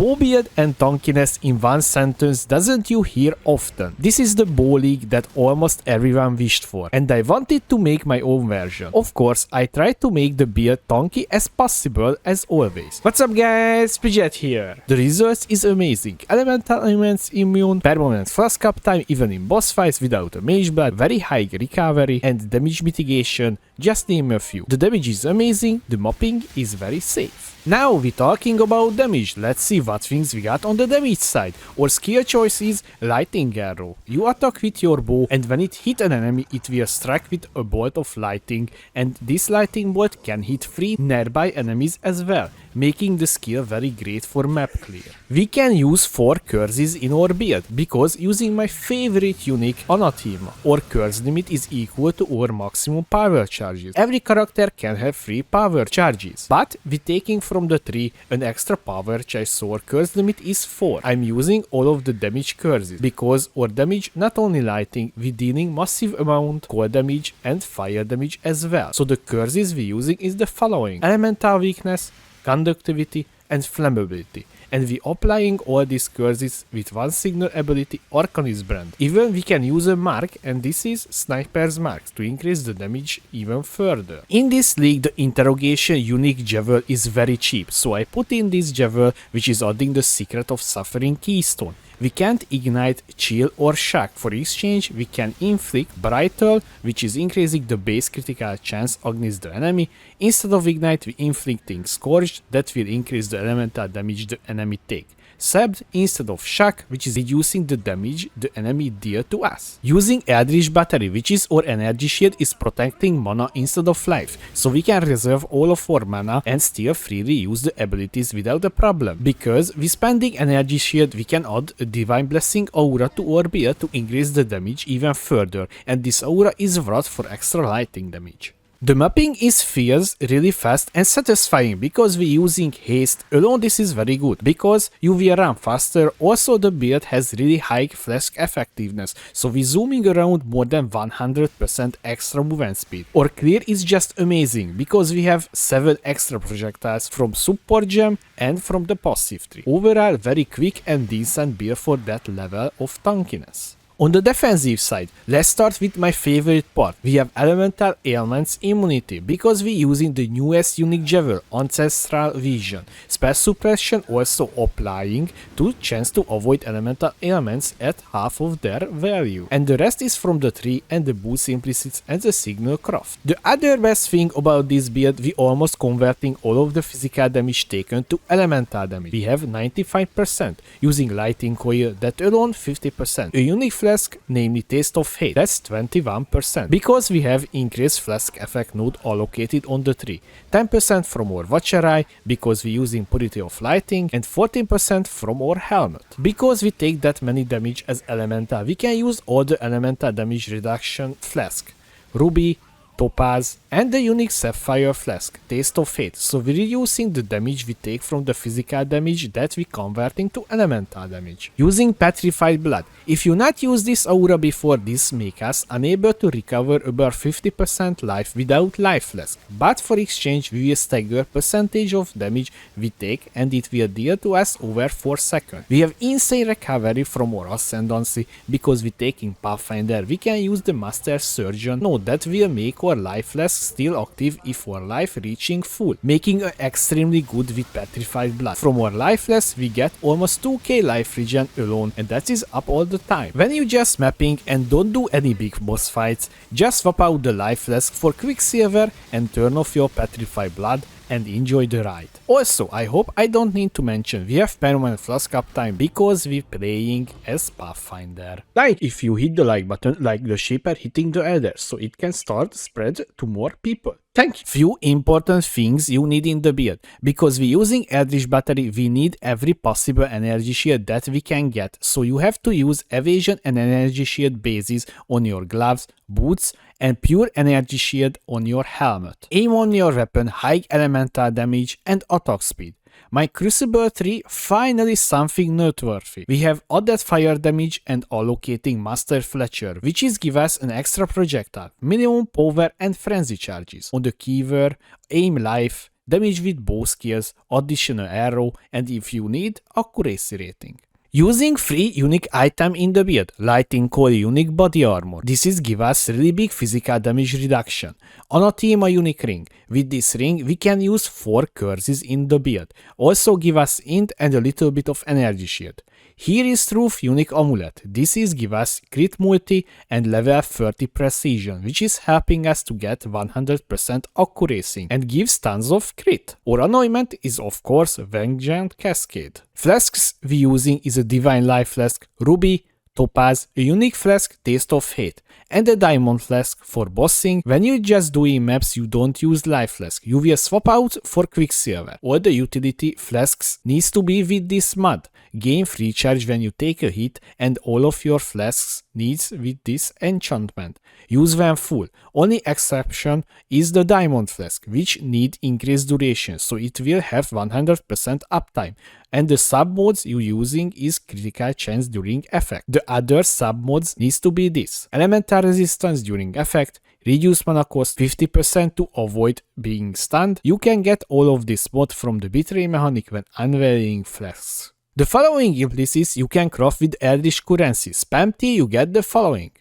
Bow build and tankiness in one sentence doesn't you hear often. This is the bow league that almost everyone wished for, and I wanted to make my own version. Of course, I tried to make the build tanky as possible as always. What's up guys, Pidget here. The results is amazing. Elemental elements immune, permanent flask uptime even in boss fights without a Mageblood, very high recovery and damage mitigation, just name a few. The damage is amazing, the mopping is very safe. Now we're talking about damage. Let's see what things we got on the damage side. Our skill choice is Lightning Arrow. You attack with your bow and when it hits an enemy it will strike with a bolt of lightning, and this lightning bolt can hit 3 nearby enemies as well, making the skill very great for map clear. We can use 4 curses in our build, because using my favorite unique Anathema, our curse limit is equal to our maximum power charges. Every character can have 3 power charges, but we taking from the 3 an extra power charge, so our curse limit is 4. I'm using all of the damage curses, because our damage not only lighting, we dealing massive amount cold damage and fire damage as well. So the curses we using is the following: Elemental Weakness, Conductivity and Flammability, and we applying all these curses with one signal ability, Arcanist Brand. Even we can use a mark, and this is Sniper's Mark, to increase the damage even further. In this league the interrogation unique Javel is very cheap, so I put in this Javel, which is adding the Secret of Suffering keystone. We can't ignite, chill or shock. For exchange, we can inflict Brittle, which is increasing the base critical chance against the enemy. Instead of ignite, we inflicting Scourge, that will increase the elemental damage the enemy take. Sabbed instead of shock, which is reducing the damage the enemy deal to us. Using Eldritch Battery, which is our energy shield, is protecting mana instead of life, so we can reserve all of our mana and still freely use the abilities without a problem. Because with spending energy shield, we can add a Divine Blessing aura to our build to increase the damage even further, and this aura is wrought for extra lightning damage. The mapping is feels really fast and satisfying, because we're using haste. Alone this is very good, because you will run faster. Also the build has really high flask effectiveness, so we're zooming around more than 100% extra movement speed. Our clear is just amazing, because we have 7 extra projectiles from support gem and from the passive tree. Overall very quick and decent build for that level of tankiness. On the defensive side, let's start with my favorite part. We have Elemental Ailments Immunity, because we're using the newest unique Javel, Ancestral Vision. Spell Suppression also applying to chance to avoid elemental ailments at half of their value. And the rest is from the tree and the boost implicits and the signal craft. The other best thing about this build, we almost converting all of the physical damage taken to elemental damage. We have 95%, using Lightning Coil, that alone 50%. A unique Flask, namely Taste of Hate, that's 21%, because we have increased Flask effect node allocated on the tree, 10% from our Watcher Eye, because we're using Purity of Lighting, and 14% from our helmet. Because we take that many damage as elemental, we can use all the elemental damage reduction Flask, Ruby, Topaz, and the unique Sapphire Flask, Taste of Fate, so we're reducing the damage we take from the physical damage that we converting to elemental damage. Using Petrified Blood, if you not use this aura before, this make us unable to recover about 50% life without Life Flask, but for exchange we will stagger percentage of damage we take and it will deal to us over 4 seconds. We have insane recovery from our Ascendancy, because we taking Pathfinder, we can use the Master Surgeon node that will make our Life Flask still active if our life reaching full, making it extremely good with Petrified Blood. From our Life Flask we get almost 2k life regen alone, and that is up all the time. When you just mapping and don't do any big boss fights, just swap out the Life Flask for Quicksilver and turn off your Petrified Blood and enjoy the ride. Also, I hope I don't need to mention we have permanent flask uptime, because we're playing as Pathfinder. Like if you hit the like button like the sheep hitting the elder, so it can start spread to more people. Thank you. Few important things you need in the build. Because we're using Eldritch Battery, we need every possible energy shield that we can get, so you have to use evasion and energy shield bases on your gloves, boots, and pure energy shield on your helmet. Aim on your weapon, high elemental damage and attack speed. My Crucible 3 finally something noteworthy. We have added fire damage and allocating Master Fletcher, which is give us an extra projectile, minimum power and frenzy charges. On the keyword, aim life, damage with bow skills, additional arrow, and if you need, accuracy rating. Using free unique item in the build, Lighting Coil unique body armor. This is give us really big physical damage reduction. On a team a unique ring. With this ring we can use 4 curses in the build. Also give us int and a little bit of energy shield. Here is Truth unique amulet. This is give us crit multi and level 30 precision, which is helping us to get 100% accuracy and gives tons of crit. Our anointment is of course Vengeance Cascade. Flasks we using is a Divine Life Flask, Ruby, Topaz, a unique flask Taste of Hate, and a Diamond Flask for bossing. When you just doing maps you don't use Life Flask, you will swap out for Quicksilver. All the utility flasks needs to be with this mod. Gain free charge when you take a hit and all of your flasks needs with this enchantment. Use when full. Only exception is the Diamond Flask, which need increased duration, so it will have 100% uptime. And the sub-modes you using is critical chance during effect. The other sub-modes needs to be this. Elemental resistance during effect, reduce mana cost 50% to avoid being stunned. You can get all of this mod from the Betray mechanic when unveiling Flasks. The following implicits you can craft with Eldritch currency. Spam T, you get the following.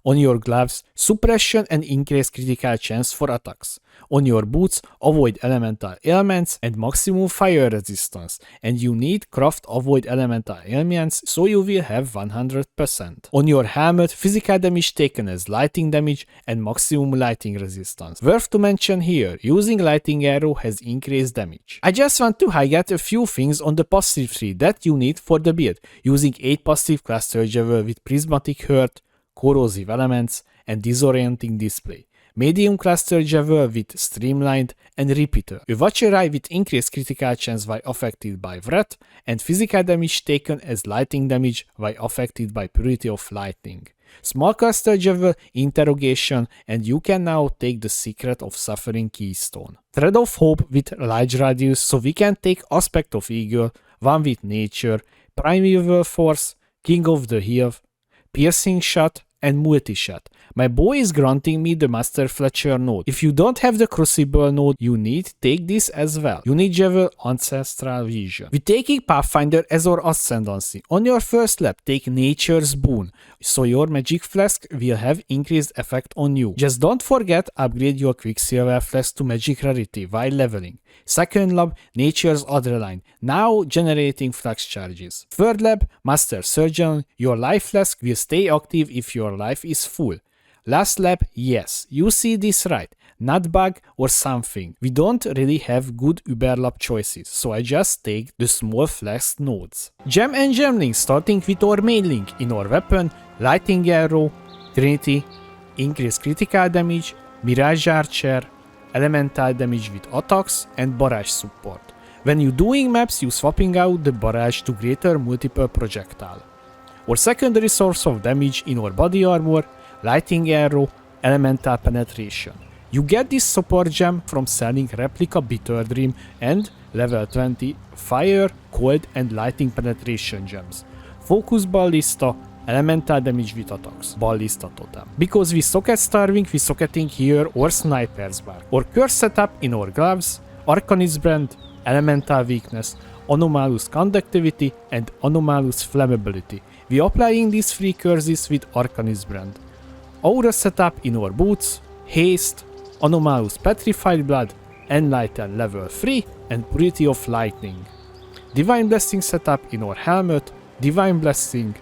On your gloves, suppression and increased critical chance for attacks. On your boots, avoid elemental elements and maximum fire resistance. And you need craft avoid elemental elements, so you will have 100%. On your helmet, physical damage taken as lightning damage and maximum lighting resistance. Worth to mention here, using lightning arrow has increased damage. I just want to highlight a few things on the passive tree that you need for the build. Using 8 passive cluster jewel with prismatic hurt, corrosive elements, and disorienting display. Medium cluster jewel with streamlined and repeater. A watcher eye with increased critical chance while affected by wrath, and physical damage taken as lightning damage while affected by purity of lightning. Small cluster jewel, interrogation, and you can now take the secret of suffering keystone. Thread of hope with large radius, so we can take aspect of eagle, one with nature, primeval force, king of the hill, piercing shot, and multi-shot. My boy is granting me the Master Fletcher node. If you don't have the Crucible node, you need take this as well. You need Jewel Ancestral Vision. We're taking Pathfinder as our Ascendancy. On your first lap, take Nature's Boon, so your Magic Flask will have increased effect on you. Just don't forget upgrade your Quicksilver Flask to Magic Rarity while leveling. Second lab, Nature's Adrenaline, now generating flux charges. Third lab, Master Surgeon, your life flask will stay active if your life is full. Last lab, yes, you see this right, not bug or something. We don't really have good Uber lab choices, so I just take the small flask nodes. Gem and gem link starting with our main link in our weapon, Lightning Arrow, Trinity, increased critical damage, Mirage Archer, elemental damage with attacks, and barrage support. When you doing maps, you swapping out the barrage to greater multiple projectile. Our secondary source of damage in our body armor, lightning arrow, elemental penetration. You get this support gem from selling replica Bitter Dream and level 20 fire, cold and lightning penetration gems. Focus ballista, elemental damage with attacks, ballista totem. Because we socket starving, we socketing here or sniper's bar. Or curse setup in our gloves, Arcanist brand, elemental weakness, anomalous conductivity and anomalous flammability. We applying these 3 curses with Arcanist brand. Aura setup in our boots, haste, anomalous petrified blood, enlighten level 3 and purity of lightning. Divine blessing setup in our helmet, divine blessing,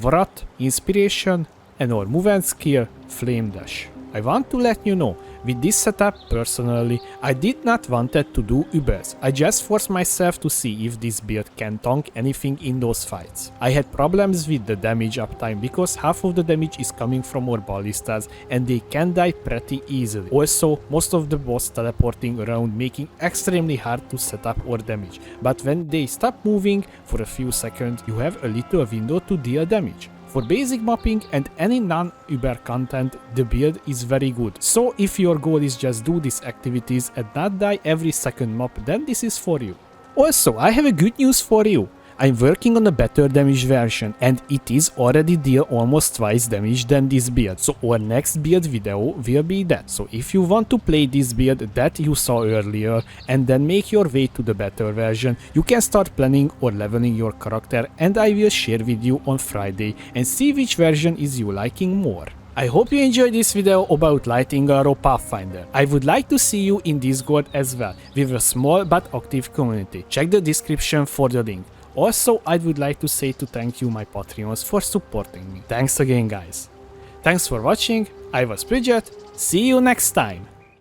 wrath, inspiration, and our movement skill, flame dash. I want to let you know, with this setup personally, I did not wanted to do Ubers. I just forced myself to see if this build can tank anything in those fights. I had problems with the damage uptime because half of the damage is coming from our ballistas and they can die pretty easily. Also, most of the boss teleporting around making extremely hard to set up our damage. But when they stop moving for a few seconds, you have a little window to deal damage. For basic mapping and any non-Uber content, the build is very good. So if your goal is just do these activities and not die every second map, then this is for you. Also, I have a good news for you. I'm working on a better damage version and it is already deal almost twice damage than this build, so our next build video will be that. So if you want to play this build that you saw earlier and then make your way to the better version, you can start planning or leveling your character, and I will share with you on Friday and see which version is you liking more. I hope you enjoyed this video about lighting a raw Pathfinder. I would like to see you in Discord as well, with a small but active community. Check the description for the link. Also, I would like to say thank you my Patreons for supporting me. Thanks again guys. Thanks for watching, I was Bridget, see you next time.